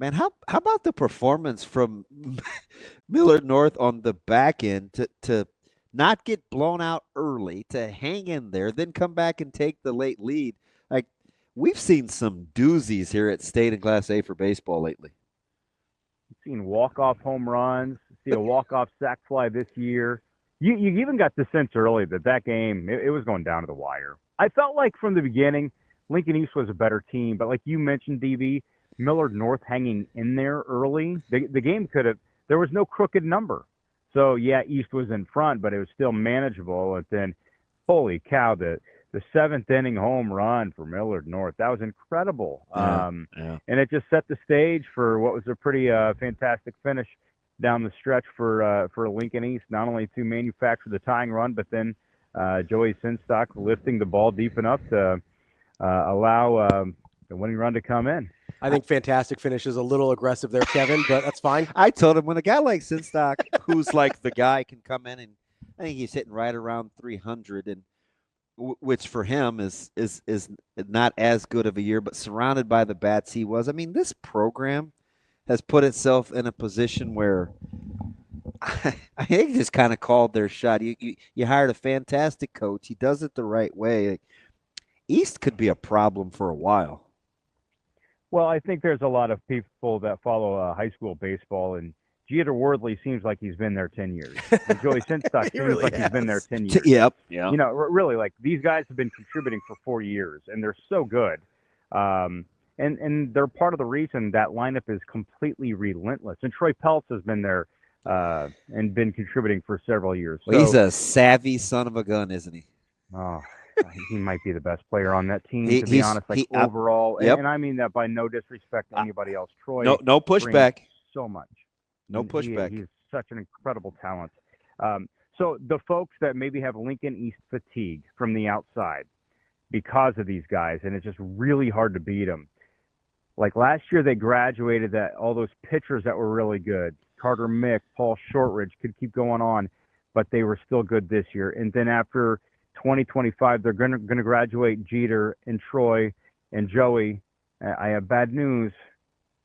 Man, how about the performance from Millard North on the back end to not get blown out early, to hang in there, then come back and take the late lead? Like we've seen some doozies here at State and Class A for baseball lately. Seen walk-off home runs, see a walk-off sac fly this year. You even got the sense early that game, it was going down to the wire. I felt like from the beginning, Lincoln East was a better team, but like you mentioned, DV, Millard North hanging in there early, the game could have, there was no crooked number. So, yeah, East was in front, but it was still manageable. And then, holy cow, the seventh inning home run for Millard North. That was incredible. Yeah. And it just set the stage for what was a pretty fantastic finish down the stretch for Lincoln East, not only to manufacture the tying run, but then Joey Sinstock lifting the ball deep enough to allow the winning run to come in. I think fantastic finish is a little aggressive there, Kevin, but that's fine. I told him when a guy like Sinstock, who's like the guy, can come in, and I think he's hitting right around 300, and which for him is not as good of a year, but surrounded by the bats he was. I mean, this program has put itself in a position where I think they just kind of called their shot. You hired a fantastic coach. He does it the right way. East could be a problem for a while. Well, I think there's a lot of people that follow high school baseball, and Jeter Wardley seems like he's been there 10 years. And Joey Sinstock seems like he's been there 10 years. Yep. Yeah. You know, really, like these guys have been contributing for 4 years, and they're so good. And they're part of the reason that lineup is completely relentless. And Troy Peltz has been there and been contributing for several years. Well, he's a savvy son of a gun, isn't he? Oh, he might be the best player on that team, to be honest, overall. Yep. And I mean that by no disrespect to anybody else. Troy, no pushback. So much. No pushback. He's such an incredible talent. So the folks that maybe have Lincoln East fatigue from the outside because of these guys, and it's just really hard to beat them. Like last year, they graduated all those pitchers that were really good. Carter Mick, Paul Shortridge could keep going on, but they were still good this year. And then after 2025, they're going to graduate Jeter and Troy and Joey. I have bad news.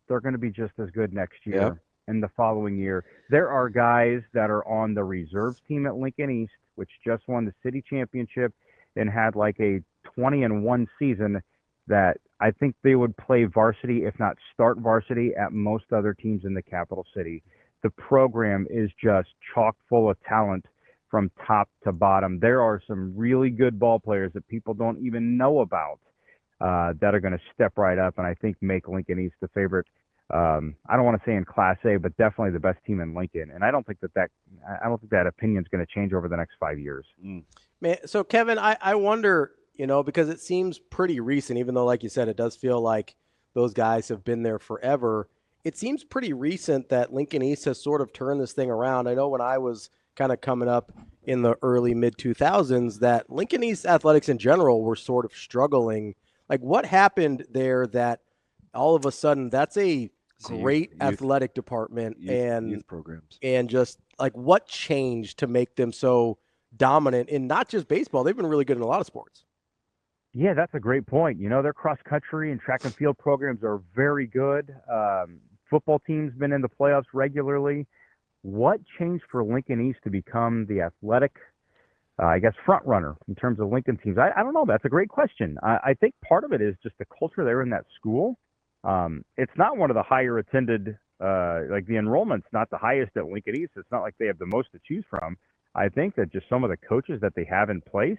They're going to be just as good next year. Yep. And the following year. There are guys that are on the reserves team at Lincoln East, which just won the city championship and had like a 20-1 season, that I think they would play varsity, if not start varsity, at most other teams in the capital city. The program is just chock full of talent from top to bottom. There are some really good ball players that people don't even know about that are going to step right up and I think make Lincoln East the favorite. I don't want to say in Class A, but definitely the best team in Lincoln. And I don't think that opinion is going to change over the next 5 years. Man, so Kevin, I wonder, because it seems pretty recent, even though, like you said, it does feel like those guys have been there forever. It seems pretty recent that Lincoln East has sort of turned this thing around. I know when I was kind of coming up in the early mid-2000s that Lincoln East athletics in general were sort of struggling. Like what happened there that all of a sudden that's a great athletic department and youth programs, and just like what changed to make them so dominant in not just baseball? They've been really good in a lot of sports. Yeah, that's a great point. Their cross country and track and field programs are very good. Football team's been in the playoffs regularly. What changed for Lincoln East to become the athletic, front runner in terms of Lincoln teams? I don't know. That's a great question. I think part of it is just the culture there in that school. It's not one of the higher attended, like the enrollment's not the highest at Lincoln East. It's not like they have the most to choose from. I think that just some of the coaches that they have in place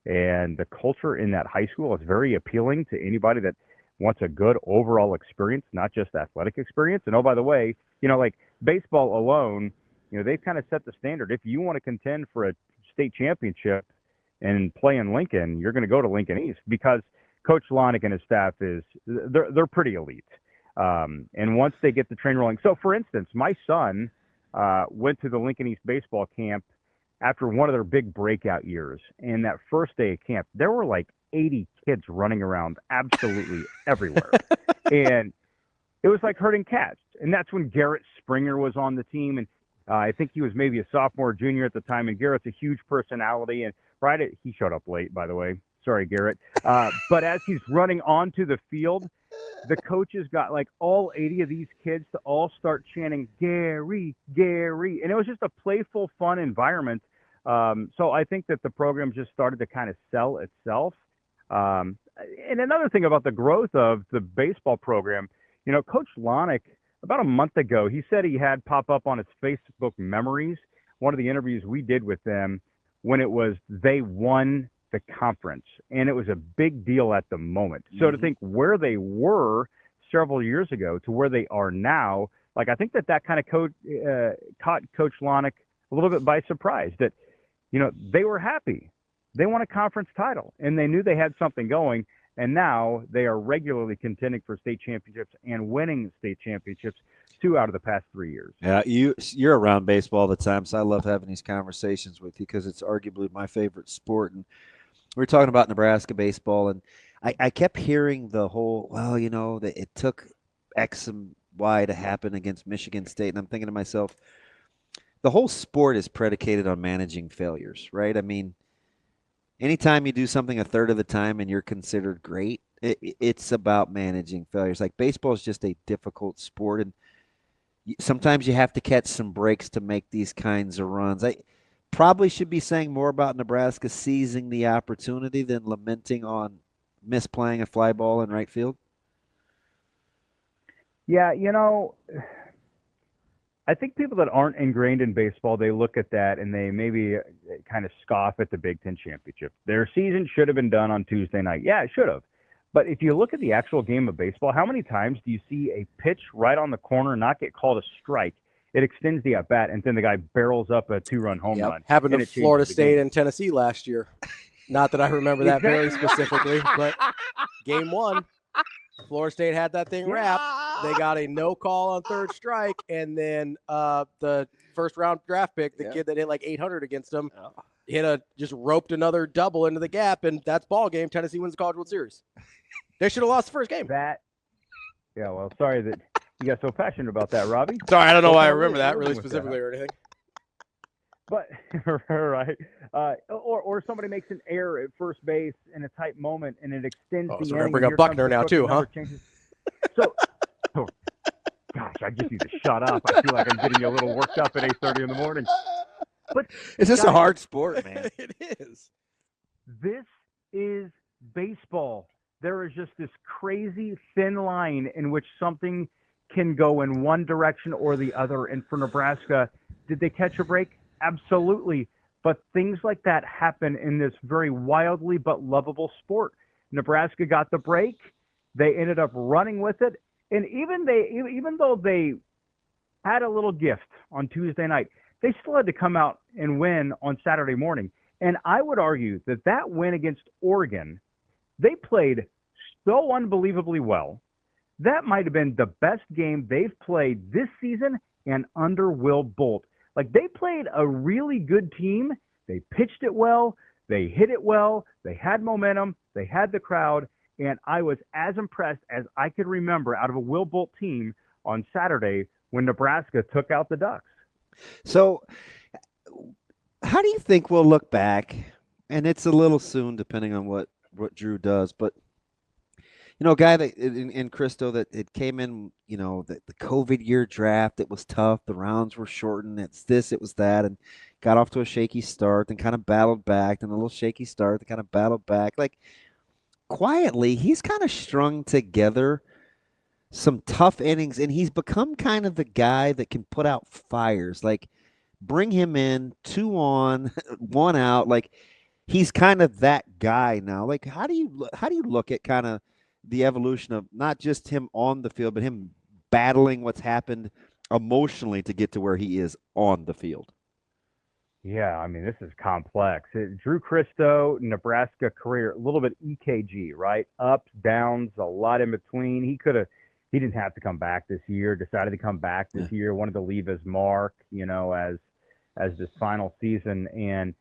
and the culture in that high school is very appealing to anybody that wants a good overall experience, not just athletic experience. And oh, by the way, like baseball alone, they've kind of set the standard. If you want to contend for a state championship and play in Lincoln, you're going to go to Lincoln East because Coach Lonick and his staff they're pretty elite. And once they get the train rolling. So, for instance, my son went to the Lincoln East baseball camp after one of their big breakout years. And that first day of camp, there were like 80 kids running around absolutely everywhere. And it was like herding cats. And that's when Garrett Springer was on the team. And I think he was maybe a sophomore, junior at the time. And Garrett's a huge personality. And he showed up late, by the way. Sorry, Garrett. But as he's running onto the field, the coaches got like all 80 of these kids to all start chanting Gary, Gary, and it was just a playful, fun environment. So I think that the program just started to kind of sell itself. And another thing about the growth of the baseball program, Coach Lonick, about a month ago, he said he had pop up on his Facebook memories, one of the interviews we did with them, when it was they won the conference, and it was a big deal at the moment. So to think where they were several years ago to where they are now, like I think that kind of caught Coach Lonick a little bit by surprise, that they were happy. They won a conference title, and they knew they had something going, and now they are regularly contending for state championships and winning state championships 2 out of the past 3 years. Yeah, you're around baseball all the time, so I love having these conversations with you because it's arguably my favorite sport. And we were talking about Nebraska baseball, and I kept hearing the whole, that it took X and Y to happen against Michigan State, and I'm thinking to myself, the whole sport is predicated on managing failures, right? I mean, anytime you do something a third of the time and you're considered great, it's about managing failures. Like baseball is just a difficult sport, and sometimes you have to catch some breaks to make these kinds of runs. I probably should be saying more about Nebraska seizing the opportunity than lamenting on misplaying a fly ball in right field. Yeah, I think people that aren't ingrained in baseball, they look at that and they maybe kind of scoff at the Big Ten championship. Their season should have been done on Tuesday night. Yeah, it should have. But if you look at the actual game of baseball, how many times do you see a pitch right on the corner not get called a strike? It extends the at-bat, and then the guy barrels up a 2-run home run. Happened to Florida State and Tennessee last year. Not that I remember that very specifically, but game 1, Florida State had that thing wrapped. They got a no call on third strike, and then the first-round draft pick, the kid that hit like 800 against them, just roped another double into the gap, and that's ball game. Tennessee wins the College World Series. They should have lost the first game. Sorry that you got so passionate about that, Robbie. Sorry, I don't know why I remember that really specifically or anything. But right, or somebody makes an error at first base in a tight moment, and it extends the inning. So we're gonna bring up Buckner now too, huh? Gosh, I just need to shut up. I feel like I'm getting you a little worked up at 8:30 in the morning. But it's just a hard sport, man. It is. This is baseball. There is just this crazy thin line in which something can go in one direction or the other. And for Nebraska, did they catch a break? Absolutely. But things like that happen in this very wildly but lovable sport. Nebraska got the break. They ended up running with it. And even though they had a little gift on Tuesday night, they still had to come out and win on Saturday morning. And I would argue that win against Oregon, they played so unbelievably well. That might have been the best game they've played this season and under Will Bolt. Like, they played a really good team. They pitched it well. They hit it well. They had momentum. They had the crowd. And I was as impressed as I could remember out of a Will Bolt team on Saturday when Nebraska took out the Ducks. So how do you think we'll look back? And it's a little soon depending on what Drew does, but a guy that in Cristo that it came in, the COVID year draft, it was tough. The rounds were shortened. It's this, it was that, and got off to a shaky start, then kind of battled back, then a little shaky start, then kind of battled back. Like, quietly, he's kind of strung together some tough innings, and he's become kind of the guy that can put out fires. Like, bring him in, 2 on, 1 out. Like, he's kind of that guy now. Like, how do you look at kind of the evolution of not just him on the field, but him battling what's happened emotionally to get to where he is on the field? Yeah, I mean, this is complex. Drew Cristo, Nebraska career, a little bit EKG, right? Ups, downs, a lot in between. He didn't have to come back this year, decided to come back this year, wanted to leave his mark, as this final season. And,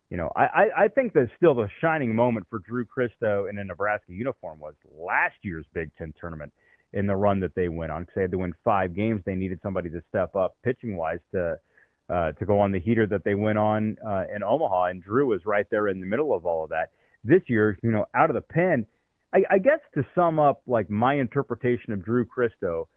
I think that still the shining moment for Drew Cristo in a Nebraska uniform was last year's Big Ten tournament in the run that they went on. Because they had to win 5 games. They needed somebody to step up pitching-wise to go on the heater that they went on in Omaha, and Drew was right there in the middle of all of that. This year, out of the pen, I guess to sum up, like my interpretation of Drew Christo,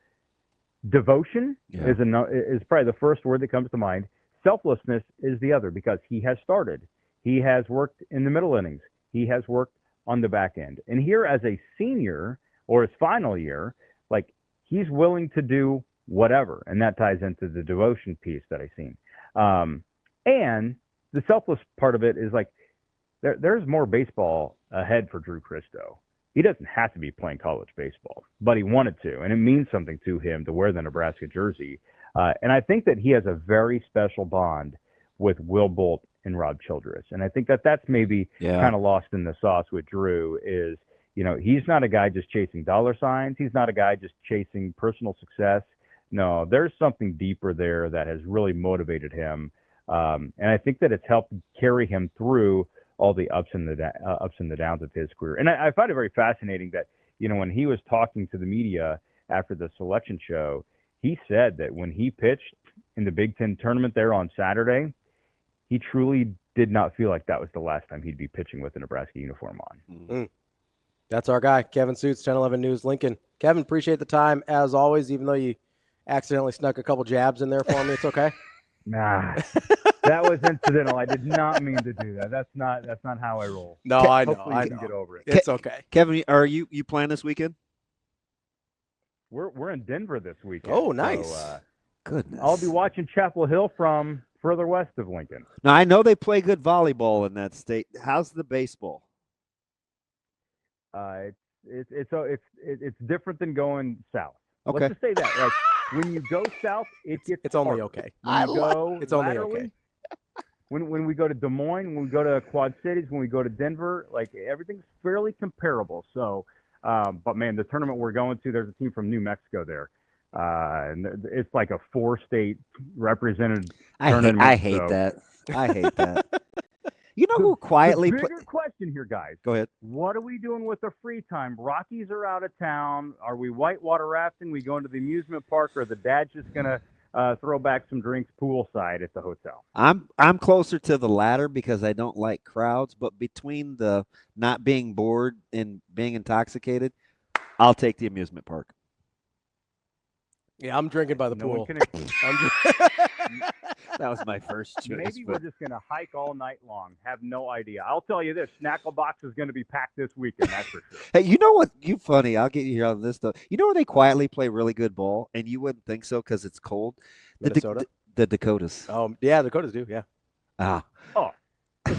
devotion is probably the first word that comes to mind. Selflessness is the other, because he has started. He has worked in the middle innings. He has worked on the back end. And here as a senior, or his final year, like he's willing to do whatever. And that ties into the devotion piece that I've seen. And the selfless part of it is like, there's more baseball ahead for Drew Christo. He doesn't have to be playing college baseball, but he wanted to, and it means something to him to wear the Nebraska jersey. And I think that he has a very special bond with Will Bolt and Rob Childress. And I think that that's maybe kind of lost in the sauce with Drew is, you know, he's not a guy just chasing dollar signs. He's not a guy just chasing personal success. No, there's something deeper there that has really motivated him. And I think that it's helped carry him through all the ups and the downs of his career. And I find it very fascinating that, you know, when he was talking to the media after the selection show, he said that when he pitched in the Big Ten tournament there on Saturday, he truly did not feel like that was the last time he'd be pitching with a Nebraska uniform on. That's our guy, Kevin Sjuts, 1011 News, Lincoln. Kevin, appreciate the time as always, even though you accidentally snuck a couple jabs in there for me. It's okay. Nah, that was incidental. I did not mean to do that. That's not how I roll. No, I know. Hopefully you can get over it. It's okay. Kevin, are you playing this weekend? We're in Denver this weekend. Oh, nice. So, Goodness. I'll be watching Chapel Hill from further west of Lincoln. Now, I know they play good volleyball in that state. How's the baseball? It's different than going south. Okay. Let's just say that. Like when you go south, it's only harder. okay. When you go it's only laterally, okay. When we go to Des Moines, when we go to Quad Cities, when we go to Denver, like everything's fairly comparable. So, but man, the tournament we're going to, there's a team from New Mexico there. And it's like a 4-state represented tournament. I hate that. I hate that. You know who quietly the bigger question here, guys. Go ahead. What are we doing with the free time? Rockies are out of town. Are we whitewater rafting? We going to the amusement park, or the dad's just gonna throw back some drinks poolside at the hotel? I'm closer to the latter because I don't like crowds, but between the not being bored and being intoxicated, I'll take the amusement park. Yeah, I'm drinking by the pool. That was my first choice. Maybe we're just going to hike all night long. Have no idea. I'll tell you this, Snackle Box is going to be packed this weekend, that's for sure. Hey, you know what? You funny. I'll get you here on this, though. You know where they quietly play really good ball, and you wouldn't think so because it's cold? Minnesota? The Dakotas. Yeah, Dakotas do, yeah. Oh,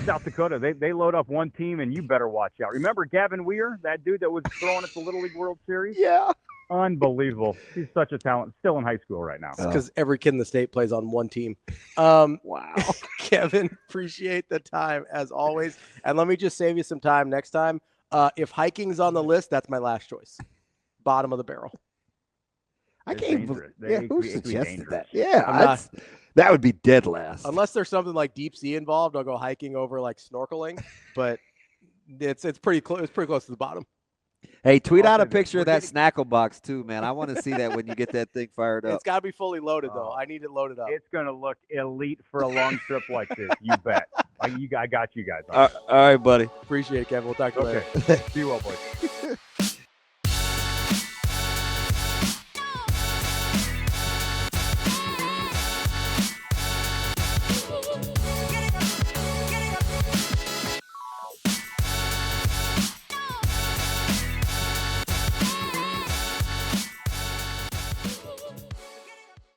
South Dakota, they load up one team, and you better watch out. Remember Gavin Weir, that dude that was throwing at the Little League World Series? Yeah. Unbelievable. He's such a talent. Still in high school right now. Because every kid in the state plays on one team. Wow. Kevin, appreciate the time as always. And let me just save you some time next time. If hiking's on the list, that's my last choice. Bottom of the barrel. I can't believe who suggested that? That would be dead last. Unless there's something like deep sea involved, I'll go hiking over like snorkeling. But it's pretty close. It's pretty close to the bottom. Hey, tweet out a picture of that Snackle Box too, man. I want to see that when you get that thing fired up. It's got to be fully loaded though. I need it loaded up. It's going to look elite for a long trip like this. You bet. I got you guys. All right, buddy. Appreciate it, Kevin. We'll talk to you later. See you well, boys.